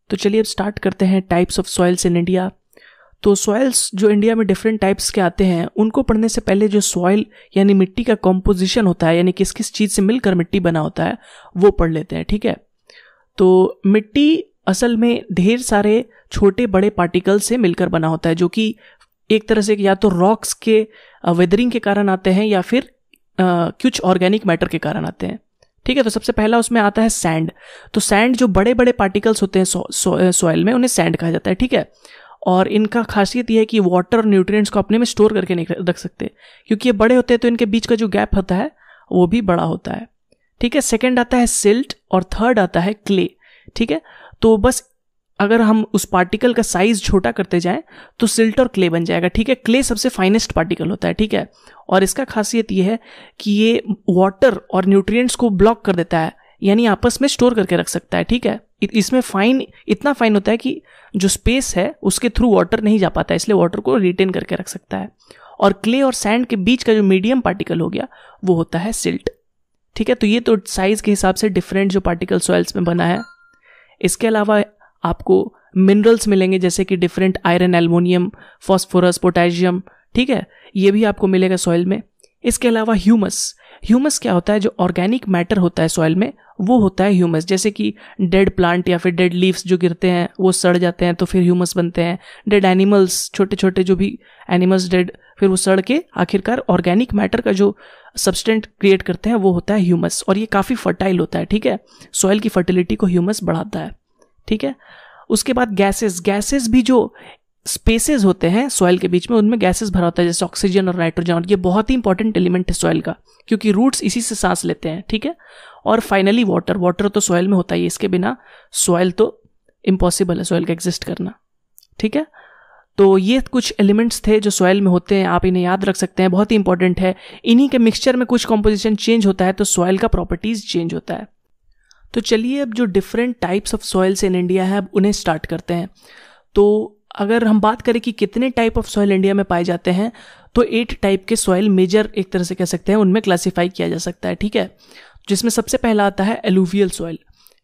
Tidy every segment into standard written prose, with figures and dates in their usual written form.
तो चलिए अब स्टार्ट करते हैं types of soils in India. तो सॉइल्स जो इंडिया में डिफरेंट टाइप्स के आते हैं, उनको पढ़ने से पहले जो सॉइल यानी मिट्टी का कॉम्पोजिशन होता है, यानी किस किस चीज़ से मिलकर मिट्टी बना होता है, वो पढ़ लेते हैं। ठीक है, तो मिट्टी असल में ढेर सारे छोटे बड़े पार्टिकल से मिलकर बना होता है, जो कि एक तरह से या तो रॉक्स के वेदरिंग के कारण आते हैं या फिर कुछ ऑर्गेनिक मैटर के कारण आते हैं। ठीक है, तो सबसे पहला उसमें आता है सैंड। तो सैंड जो बड़े बड़े पार्टिकल्स होते हैं सॉइल में, उन्हें सैंड कहा जाता है। ठीक है, और इनका खासियत यह है कि वाटर और न्यूट्रिएंट्स को अपने में स्टोर करके नहीं रख सकते, क्योंकि ये बड़े होते हैं तो इनके बीच का जो गैप होता है वो भी बड़ा होता है। ठीक है, सेकंड आता है सिल्ट और थर्ड आता है क्ले। ठीक है, तो बस अगर हम उस पार्टिकल का साइज छोटा करते जाएं तो सिल्ट और क्ले बन जाएगा। ठीक है, क्ले सबसे फाइनेस्ट पार्टिकल होता है। ठीक है, और इसका खासियत यह है कि ये वाटर और न्यूट्रिएंट्स को ब्लॉक कर देता है, यानी आपस में स्टोर करके रख सकता है। ठीक है, इसमें इतना फाइन होता है कि जो स्पेस है उसके थ्रू वाटर नहीं जा पाता है, इसलिए वाटर को रिटेन करके रख सकता है। और क्ले और सैंड के बीच का जो मीडियम पार्टिकल हो गया वो होता है सिल्ट। ठीक है, तो ये तो साइज के हिसाब से डिफरेंट जो पार्टिकल सॉइल्स में बना है। इसके अलावा आपको मिनरल्स मिलेंगे, जैसे कि different iron, aluminium, phosphorus, potassium. ठीक है, ये भी आपको मिलेगा सॉइल में। इसके अलावा ह्यूमस क्या होता है? जो ऑर्गेनिक मैटर होता है सॉइल में वो होता है ह्यूमस। जैसे कि डेड प्लांट या फिर डेड लीव्स जो गिरते हैं वो सड़ जाते हैं तो फिर ह्यूमस बनते हैं। डेड एनिमल्स, छोटे छोटे जो भी एनिमल्स डेड, फिर वो सड़ के आखिरकार ऑर्गेनिक मैटर का जो सब्सटेंट क्रिएट करते हैं वो होता है ह्यूमस, और ये काफ़ी फर्टाइल होता है। ठीक है, सॉइल की फर्टिलिटी को ह्यूमस बढ़ाता है। ठीक है, उसके बाद गैसेस भी जो स्पेसेस होते हैं सॉइल के बीच में, उनमें गैसेस भरा होता है, जैसे ऑक्सीजन और नाइट्रोजन, और ये बहुत ही इंपॉर्टेंट एलिमेंट है सॉइल का, क्योंकि रूट्स इसी से सांस लेते हैं। ठीक है, और फाइनली वाटर तो सॉइल में होता ही है, इसके बिना सॉइल तो इम्पॉसिबल है सॉइल का एग्जिस्ट करना। ठीक है, तो ये कुछ एलिमेंट्स थे जो सॉइल में होते हैं, आप इन्हें याद रख सकते हैं, बहुत ही इंपॉर्टेंट है। इन्हीं के मिक्सचर में कुछ कॉम्पोजिशन चेंज होता है तो सॉइल का प्रॉपर्टीज चेंज होता है। तो चलिए अब जो different types of soils in India है, अब उन्हें स्टार्ट करते हैं। तो अगर हम बात करें कि कितने टाइप ऑफ सॉइल इंडिया में पाए जाते हैं, तो 8 टाइप के सॉइल मेजर एक तरह से कह सकते हैं, उनमें क्लासिफाई किया जा सकता है। ठीक है, जिसमें सबसे पहला आता है एलुवियल सॉइल।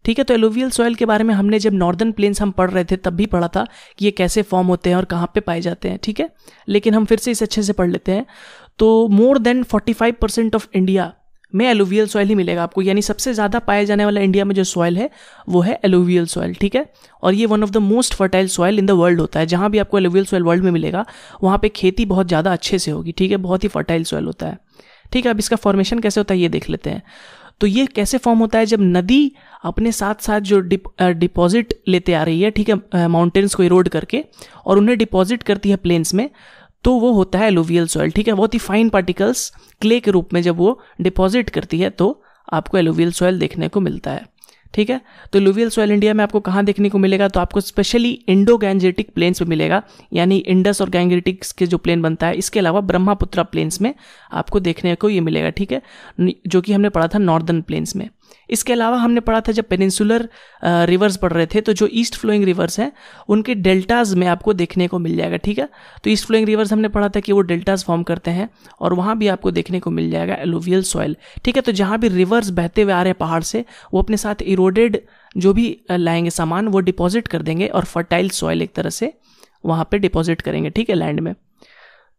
ठीक है, तो एलुवियल सॉइल के बारे में हमने जब नॉर्दर्न प्लेन्स हम पढ़ रहे थे तब भी पढ़ा था कि ये कैसे फॉर्म होते हैं और कहाँ पे पाए जाते हैं। ठीक है, लेकिन हम फिर से इसे अच्छे से पढ़ लेते हैं। तो मोर देन 45% ऑफ इंडिया में एलुवियल सॉइल ही मिलेगा आपको, यानी सबसे ज़्यादा पाया जाने वाला इंडिया में जो सॉइल है वो है एलुवियल सॉइल। ठीक है, और ये one of the most fertile soil in the world होता है। जहाँ भी आपको एलुवियल सॉइल वर्ल्ड में मिलेगा वहाँ पे खेती बहुत ज़्यादा अच्छे से होगी। ठीक है, बहुत ही फर्टाइल सॉइल होता है। ठीक है, अब इसका फॉर्मेशन कैसे होता है ये देख लेते हैं। तो ये कैसे फॉर्म होता है? जब नदी अपने साथ साथ जो डिपॉजिट लेते आ रही है, ठीक है, माउंटेन्स को इरोड करके, और उन्हें डिपॉजिट करती है प्लेन्स में, तो वो होता है एलुवियल सॉइल। ठीक है, बहुत ही फाइन पार्टिकल्स क्ले के रूप में जब वो डिपॉजिट करती है तो आपको एलुवियल सॉइल देखने को मिलता है। ठीक है, तो एलुवियल सॉइल इंडिया में आपको कहाँ देखने को मिलेगा? तो आपको स्पेशली इंडो गैंजेटिक प्लेन्स में मिलेगा, यानी इंडस और गैंजेटिक्स के जो प्लेन बनता है, इसके अलावा ब्रह्मपुत्रा प्लेन्स में आपको देखने को ये मिलेगा। ठीक है, जो कि हमने पढ़ा था नॉर्दर्न प्लेन्स में। इसके अलावा हमने पढ़ा था जब पेनिनसुलर रिवर्स पढ़ रहे थे, तो जो ईस्ट फ्लोइंग रिवर्स हैं उनके डेल्टाज में आपको देखने को मिल जाएगा। ठीक है, तो ईस्ट फ्लोइंग रिवर्स हमने पढ़ा था कि वो डेल्टाज फॉर्म करते हैं, और वहाँ भी आपको देखने को मिल जाएगा एलुवियल सॉइल। ठीक है, तो जहाँ भी रिवर्स बहते हुए आ रहे हैं पहाड़ से, वो अपने साथ इरोडेड जो भी लाएंगे सामान वो डिपॉजिट कर देंगे, और फर्टाइल सॉइल एक तरह से वहाँ पे डिपॉजिट करेंगे। ठीक है, लैंड में।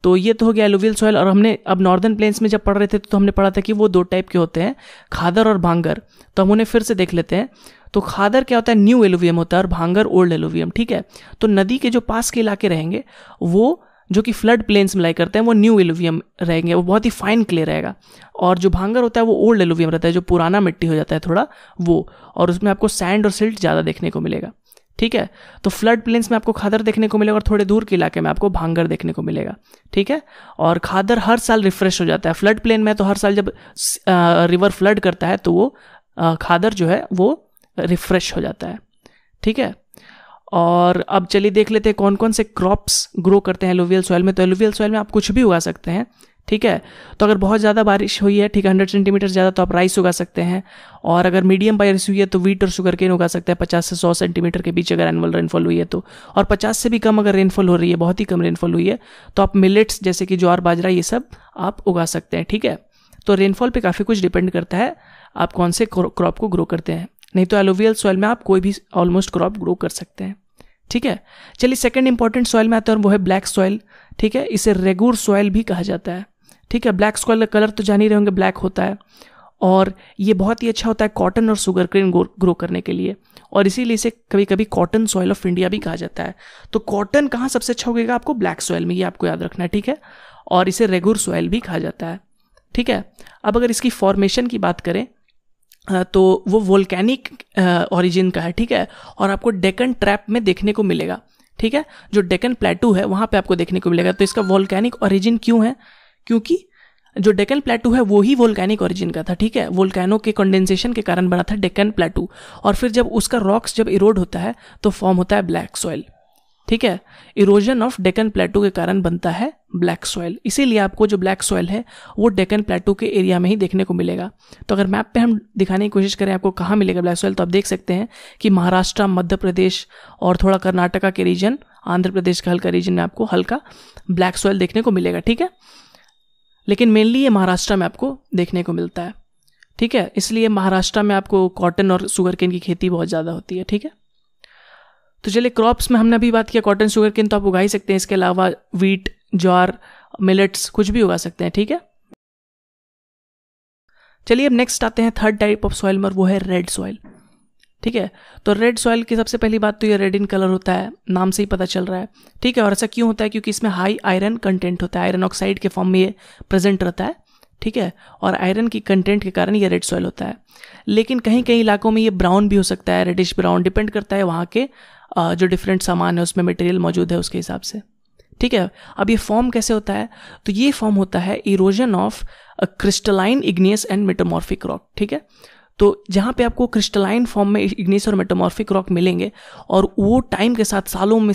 तो ये तो हो गया एलुवियल सॉइल। और हमने अब नॉर्दर्न प्लेन्स में जब पढ़ रहे थे तो हमने पढ़ा था कि वो 2 टाइप के होते हैं, खादर और भांगर। तो हम उन्हें फिर से देख लेते हैं। तो खादर क्या होता है? न्यू एलुवियम होता है, और भांगर ओल्ड एलुवियम। ठीक है, तो नदी के जो पास के इलाके रहेंगे वो जो कि फ्लड प्लेन्स में लाई करते हैं वो न्यू एलुवियम रहेंगे, वो बहुत ही फाइन क्ले रहेगा। और जो भांगर होता है वो ओल्ड एलुवियम रहता है, जो पुराना मिट्टी हो जाता है थोड़ा वो, और उसमें आपको सैंड और सिल्ट ज़्यादा देखने को मिलेगा। ठीक है, तो फ्लड प्लेन्स में आपको खादर देखने को मिलेगा, और थोड़े दूर के इलाके में आपको भांगर देखने को मिलेगा। ठीक है, और खादर हर साल रिफ्रेश हो जाता है। फ्लड प्लेन में तो हर साल जब रिवर फ्लड करता है तो वो खादर जो है वो रिफ्रेश हो जाता है। ठीक है, और अब चलिए देख लेते हैं कौन कौन से क्रॉप्स ग्रो करते हैं एलुवियल सॉइल में। तो एलुवियल सॉइल में आप कुछ भी उगा सकते हैं। ठीक है, तो अगर बहुत ज़्यादा बारिश हुई है, ठीक है, 100 सेंटीमीटर ज़्यादा, तो आप राइस उगा सकते हैं। और अगर मीडियम बारिश हुई है तो वीट और शुगर केन उगा सकते हैं 50 से 100 सेंटीमीटर के बीच अगर एनुअल रेनफॉल हुई है तो। और 50 से भी कम अगर रेनफॉल हो रही है, बहुत ही कम रेनफॉल हुई है, तो आप मिलेट्स जैसे कि ज्वार बाजरा ये सब आप उगा सकते हैं। ठीक है, तो रेनफॉल पे काफ़ी कुछ डिपेंड करता है आप कौन से क्रॉप को ग्रो करते हैं। नहीं तो एलोवियल सॉइल में आप कोई भी ऑलमोस्ट क्रॉप ग्रो कर सकते हैं। ठीक है, चलिए सेकंड इंपॉर्टेंट सॉइल में आते हैं और वो है ब्लैक सॉइल। ठीक है, इसे रेगुर सॉइल भी कहा जाता है। ठीक है, ब्लैक सॉइल का कलर तो जान ही रहे होंगे, ब्लैक होता है और ये बहुत ही अच्छा होता है कॉटन और शुगर केन ग्रो करने के लिए, और इसीलिए इसे कभी कभी कॉटन सॉइल ऑफ इंडिया भी कहा जाता है। तो कॉटन कहाँ सबसे अच्छा उगेगा आपको? ब्लैक सॉइल में, ये आपको याद रखना है। ठीक है, और इसे रेगुर सॉइल भी कहा जाता है। ठीक है, अब अगर इसकी फॉर्मेशन की बात करें तो वो वोल्केनिक ओरिजिन का है। ठीक है, और आपको डेक्कन ट्रैप में देखने को मिलेगा। ठीक है, जो डेक्कन प्लेटू है वहाँ पे आपको देखने को मिलेगा। तो इसका वोल्केनिक ओरिजिन क्यों है? क्योंकि जो डेक्कन प्लेटू है वो ही वोल्केनिक ओरिजिन का था। ठीक है, वोल्केनो के कंडेंसेशन के कारण बना था डेक्कन प्लेटू, और फिर जब उसका रॉक्स जब इरोड होता है तो फॉर्म होता है ब्लैक सॉइल। ठीक है, इरोजन ऑफ डेक्कन प्लेटू के कारण बनता है ब्लैक सॉइल, इसीलिए आपको जो ब्लैक सॉइल है वो डेक्कन प्लेटू के एरिया में ही देखने को मिलेगा। तो अगर मैप पे हम दिखाने की कोशिश करें आपको कहाँ मिलेगा ब्लैक सॉइल, तो आप देख सकते हैं कि महाराष्ट्र, मध्य प्रदेश और थोड़ा कर्नाटका के रीजन, आंध्र प्रदेश का हल्का रीजन में आपको हल्का ब्लैक सॉइल देखने को मिलेगा। ठीक है, लेकिन मेनली ये महाराष्ट्र में आपको देखने को मिलता है। ठीक है, इसलिए महाराष्ट्र में आपको कॉटन और शुगर केन की खेती बहुत ज़्यादा होती है। ठीक है, तो चलिए क्रॉप्स में हमने अभी बात किया कॉटन, शुगर केन तो आप उगा ही सकते हैं। इसके अलावा वीट, ज्वार, मिलेट्स कुछ भी उगा सकते हैं। ठीक है, चलिए अब नेक्स्ट आते हैं थर्ड टाइप ऑफ सॉइल में, और वो है रेड सॉइल। ठीक है, तो रेड सॉइल की सबसे पहली बात तो ये रेड इन कलर होता है, नाम से ही पता चल रहा है। ठीक है, और ऐसा क्यों होता है? क्योंकि इसमें हाई आयरन कंटेंट होता है, आयरन ऑक्साइड के फॉर्म में ये प्रेजेंट रहता है। ठीक है, और आयरन की कंटेंट के कारण ये रेड सॉइल होता है। लेकिन कहीं कहीं इलाकों में ये ब्राउन भी हो सकता है, रेडिश ब्राउन, डिपेंड करता है वहाँ के जो डिफरेंट सामान है उसमें मटेरियल मौजूद है उसके हिसाब से। ठीक है, अब ये फॉर्म कैसे होता है? तो ये फॉर्म होता है erosion of crystalline, igneous and metamorphic rock. ठीक है, तो जहाँ पे आपको क्रिस्टलाइन फॉर्म में इग्नियस और मेटामॉर्फिक रॉक मिलेंगे और वो टाइम के साथ सालों में,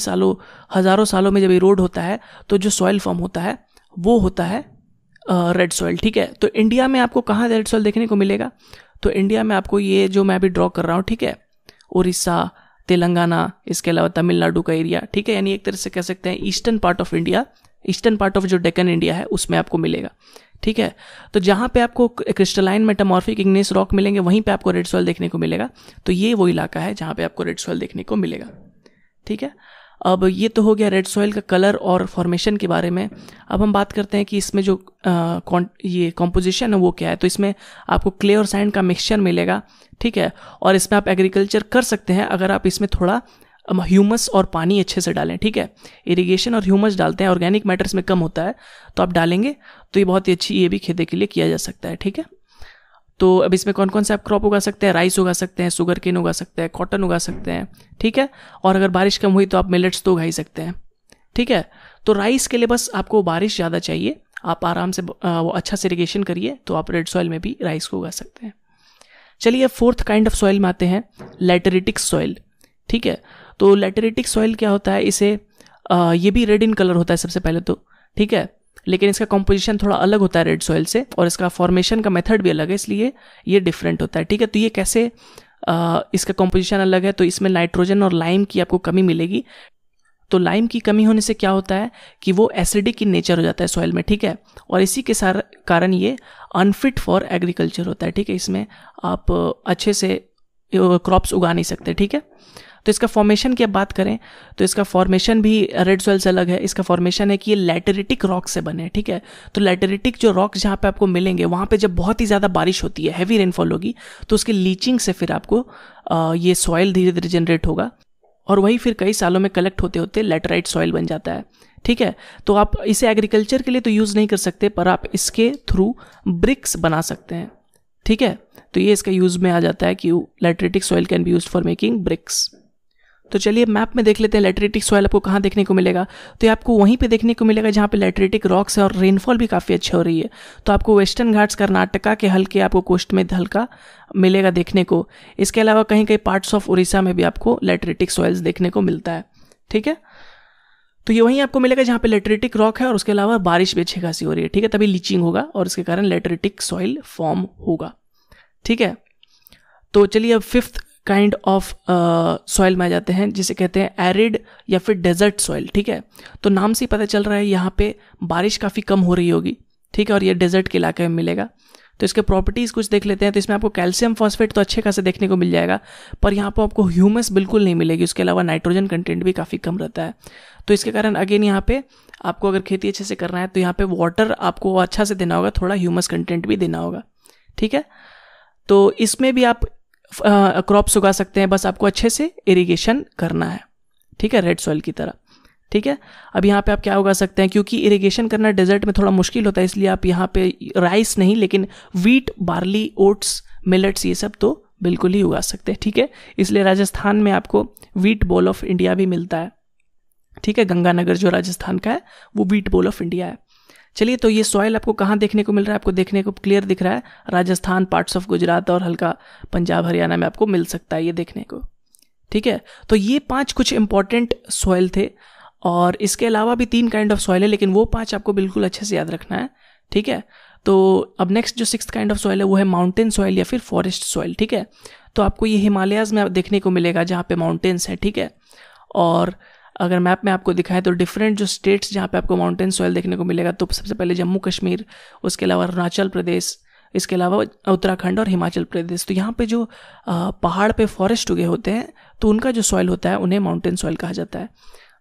हजारों सालों में जब इरोड होता है तो जो सॉइल फॉर्म होता है वो होता है रेड सॉइल। ठीक है, तो इंडिया में आपको कहाँ रेड सॉइल देखने को मिलेगा? तो इंडिया में आपको ये जो मैं अभी ड्रॉ कर रहा हूँ, ठीक है, उड़ीसा, तेलंगाना, इसके अलावा तमिलनाडु का एरिया। ठीक है, यानी एक तरह से कह सकते हैं eastern part of India, eastern part of जो डेक्कन इंडिया है उसमें आपको मिलेगा। ठीक है, तो जहाँ पे आपको क्रिस्टलाइन मेटामॉर्फिक इग्नियस रॉक मिलेंगे वहीं पे आपको रेड सॉइल देखने को मिलेगा। तो ये वो इलाका है जहाँ पे आपको रेड सॉइल देखने को मिलेगा। ठीक है, अब ये तो हो गया रेड सॉइल का कलर और फॉर्मेशन के बारे में। अब हम बात करते हैं कि इसमें जो ये कॉम्पोजिशन है वो क्या है। तो इसमें आपको क्ले और सैंड का मिक्सचर मिलेगा। ठीक है, और इसमें आप एग्रीकल्चर कर सकते हैं अगर आप इसमें थोड़ा ह्यूमस और पानी अच्छे से डालें। ठीक है, इरिगेशन और ह्यूमस डालते हैं, ऑर्गेनिक मैटर्स में कम होता है तो आप डालेंगे तो ये बहुत ही अच्छी, ये भी खेती के लिए किया जा सकता है। ठीक है, तो अब इसमें कौन कौन से आप क्रॉप उगा सकते हैं? राइस उगा सकते हैं, शुगर केन उगा सकते हैं, कॉटन उगा सकते हैं। ठीक है, और अगर बारिश कम हुई तो आप मिलेट्स तो उगा ही सकते हैं। ठीक है, तो राइस के लिए बस आपको बारिश ज़्यादा चाहिए, आप आराम से वो अच्छा से इरिगेशन करिए तो आप रेड सॉइल में भी राइस को उगा सकते हैं। चलिए फोर्थ काइंड ऑफ सॉइल में आते हैं, लैटेरिटिक सॉइल। ठीक है, तो लैटेरिटिक सॉइल क्या होता है? इसे ये भी रेड इन कलर होता है सबसे पहले तो। ठीक है, लेकिन इसका कॉम्पोजिशन थोड़ा अलग होता है रेड सॉइल से, और इसका फॉर्मेशन का मेथड भी अलग है, इसलिए ये डिफरेंट होता है। ठीक है, तो ये कैसे इसका कॉम्पोजिशन अलग है? तो इसमें नाइट्रोजन और लाइम की आपको कमी मिलेगी। तो लाइम की कमी होने से क्या होता है कि वो एसिडिक इन नेचर हो जाता है सॉइल में। ठीक है, और इसी के कारण ये अनफिट फॉर एग्रीकल्चर होता है। ठीक है, इसमें आप अच्छे से क्रॉप्स उगा नहीं सकते। ठीक है, तो इसका फॉर्मेशन की अब बात करें तो इसका फॉर्मेशन भी रेड सॉइल से अलग है। इसका फॉर्मेशन है कि ये लैटेरिटिक रॉक से बने। ठीक है, तो लैटेरिटिक जो रॉक जहाँ पे आपको मिलेंगे वहाँ पे जब बहुत ही ज़्यादा बारिश होती है, हैवी रेनफॉल होगी, तो उसकी लीचिंग से फिर आपको ये सॉइल धीरे धीरे जनरेट होगा और वही फिर कई सालों में कलेक्ट होते होते लैटेराइट सॉइल बन जाता है। ठीक है, तो आप इसे एग्रीकल्चर के लिए तो यूज़ नहीं कर सकते, पर आप इसके थ्रू ब्रिक्स बना सकते हैं। ठीक है, तो ये इसका यूज़ में आ जाता है कि lateritic soil can be used for making bricks. तो चलिए मैप में देख लेते हैं लैटेरिटिक सॉइल आपको कहाँ देखने को मिलेगा। तो ये आपको वहीं पे देखने को मिलेगा जहाँ पे लैटेरिटिक रॉक्स है और रेनफॉल भी काफ़ी अच्छी हो रही है। तो आपको वेस्टर्न घाट्स, कर्नाटका के हल्के, आपको कोस्ट में हल्का मिलेगा देखने को। इसके अलावा कहीं कहीं पार्ट्स ऑफ उड़ीसा में भी आपको लैटेरिटिक सॉइल्स देखने को मिलता है। ठीक है, तो ये वहीं आपको मिलेगा जहाँ पे लैटेरिटिक रॉक है और उसके अलावा बारिश भी अच्छी खासी हो रही है। ठीक है, तभी लीचिंग होगा और इसके कारण लैटेरिटिक सॉइल फॉर्म होगा। ठीक है, तो चलिए अब फिफ्थ काइंड ऑफ सॉइल में आ जाते हैं जिसे कहते हैं एरिड या फिर डेजर्ट सॉइल। ठीक है, तो नाम से ही पता चल रहा है यहाँ पे बारिश काफ़ी कम हो रही होगी। ठीक है, और ये डेजर्ट के इलाके में मिलेगा। तो इसके प्रॉपर्टीज़ कुछ देख लेते हैं। तो इसमें आपको कैल्शियम फॉस्फेट तो अच्छे खासे देखने को मिल जाएगा, पर यहाँ पर आपको ह्यूमस बिल्कुल नहीं मिलेगी। उसके अलावा नाइट्रोजन कंटेंट भी काफ़ी कम रहता है। तो इसके कारण अगेन यहाँ पे आपको अगर खेती अच्छे से करना है तो यहाँ पे वाटर आपको अच्छा से देना होगा, थोड़ा ह्यूमस कंटेंट भी देना होगा। ठीक है, तो इसमें भी आप क्रॉप्स उगा सकते हैं, बस आपको अच्छे से इरिगेशन करना है। ठीक है, रेड सॉइल की तरह। ठीक है, अब यहाँ पे आप क्या उगा सकते हैं, क्योंकि इरिगेशन करना डेजर्ट में थोड़ा मुश्किल होता है, इसलिए आप यहाँ पे राइस नहीं लेकिन वीट, बार्ली, ओट्स, मिलेट्स ये सब तो बिल्कुल ही उगा सकते हैं। ठीक है, इसलिए राजस्थान में आपको वीट बोल ऑफ इंडिया भी मिलता है। ठीक है, गंगानगर जो राजस्थान का है वो वीट बोल ऑफ इंडिया है। चलिए, तो ये सॉइल आपको कहाँ देखने को मिल रहा है, आपको देखने को क्लियर दिख रहा है राजस्थान, पार्ट्स ऑफ गुजरात और हल्का पंजाब हरियाणा में आपको मिल सकता है ये देखने को। ठीक है, तो ये 5 कुछ इंपॉर्टेंट सॉइल थे, और इसके अलावा भी 3 काइंड ऑफ सॉइल है, लेकिन वो 5 आपको बिल्कुल अच्छे से याद रखना है। ठीक है, तो अब नेक्स्ट जो 6th काइंड ऑफ सॉइल है वो है माउंटेन सॉइल या फिर फॉरेस्ट सॉइल। ठीक है, तो आपको ये हिमालयाज में देखने को मिलेगा जहाँ पे माउंटेन्स है। ठीक है, और अगर मैप में आपको दिखाएं तो डिफरेंट जो स्टेट्स जहाँ पे आपको माउंटेन सॉइल देखने को मिलेगा, तो सबसे पहले जम्मू कश्मीर, उसके अलावा अरुणाचल प्रदेश, इसके अलावा उत्तराखंड और हिमाचल प्रदेश। तो यहाँ पे जो पहाड़ पे फॉरेस्ट उगे होते हैं तो उनका जो सॉइल होता है उन्हें माउंटेन सॉइल कहा जाता है।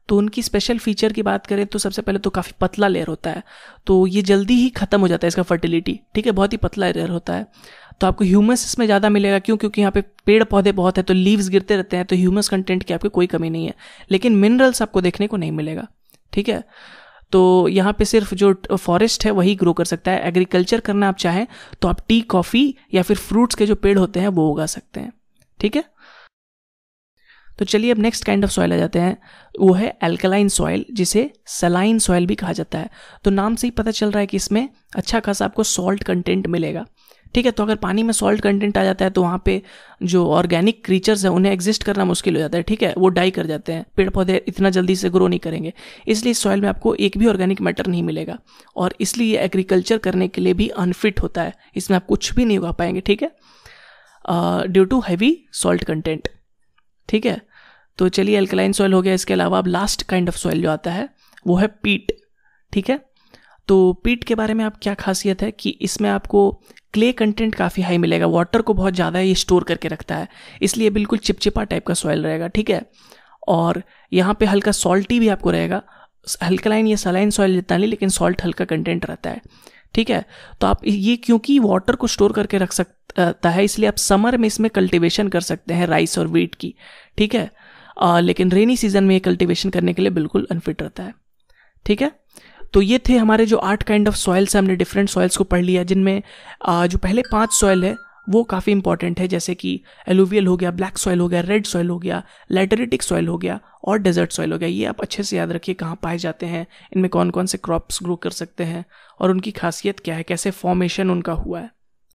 तो उनकी स्पेशल फीचर की बात करें तो सबसे पहले तो काफ़ी पतला लेयर होता है, तो ये जल्दी ही ख़त्म हो जाता है इसका फर्टिलिटी। ठीक है, बहुत ही पतला लेयर होता है, तो आपको ह्यूमस इसमें ज़्यादा मिलेगा। क्यों? क्योंकि यहाँ पे पेड़ पौधे बहुत है, तो लीव्स गिरते रहते हैं, तो ह्यूमस कंटेंट की आपको कोई कमी नहीं है, लेकिन मिनरल्स आपको देखने को नहीं मिलेगा। ठीक है, तो यहाँ पे सिर्फ जो फॉरेस्ट है वही ग्रो कर सकता है। एग्रीकल्चर करना आप चाहें तो आप टी, कॉफ़ी या फिर फ्रूट्स के जो पेड़ होते हैं वो उगा सकते हैं। ठीक है, तो चलिए अब नेक्स्ट काइंड ऑफ सॉइल आ जाते हैं, वो है एल्कलाइन सॉइल, जिसे सलाइन सॉइल भी कहा जाता है। तो नाम से ही पता चल रहा है कि इसमें अच्छा खासा आपको सॉल्ट कंटेंट मिलेगा। ठीक है, तो अगर पानी में सॉल्ट कंटेंट आ जाता है तो वहाँ पे जो ऑर्गेनिक क्रीचर्स हैं उन्हें एग्जिस्ट करना मुश्किल हो जाता है। ठीक है, वो डाई कर जाते हैं, पेड़ पौधे इतना जल्दी से ग्रो नहीं करेंगे, इसलिए सॉइल में आपको एक भी ऑर्गेनिक मैटर नहीं मिलेगा, और इसलिए एग्रीकल्चर करने के लिए भी अनफिट होता है, इसमें आप कुछ भी नहीं उगा पाएंगे। ठीक है, due to heavy salt content. ठीक है, तो चलिए अल्कलाइन सॉइल हो गया। इसके अलावा अब लास्ट काइंड ऑफ सॉइल जो आता है वो है पीट। ठीक है, तो पीट के बारे में आप क्या खासियत है कि इसमें आपको क्ले कंटेंट काफ़ी हाई मिलेगा, वाटर को बहुत ज़्यादा ये स्टोर करके रखता है, इसलिए बिल्कुल चिपचिपा टाइप का सॉइल रहेगा। ठीक है, और यहाँ पे हल्का सॉल्टी भी आपको रहेगा, अल्कलाइन या सलाइन सॉइल जितना नहीं, लेकिन सॉल्ट हल्का कंटेंट रहता है। ठीक है, तो आप ये क्योंकि वाटर को स्टोर करके रख सकता है, इसलिए आप समर में इसमें कल्टिवेशन कर सकते हैं राइस और वीट की। ठीक है, लेकिन रेनी सीजन में ये कल्टिवेशन करने के लिए बिल्कुल अनफिट रहता है। ठीक है, तो ये थे हमारे जो 8 काइंड ऑफ सॉइल्स, हमने डिफरेंट सॉइल्स को पढ़ लिया, जिनमें जो पहले 5 सॉइल है वो काफ़ी इंपॉर्टेंट है, जैसे कि एलुवियल हो गया, ब्लैक सॉइल हो गया, रेड सॉइल हो गया, लैटेरिटिक सॉइल हो गया और डेजर्ट सॉइल हो गया। ये आप अच्छे से याद रखिए कहाँ पाए जाते हैं, इनमें कौन कौन से क्रॉप्स ग्रो कर सकते हैं और उनकी खासियत क्या है, कैसे फॉर्मेशन उनका हुआ है।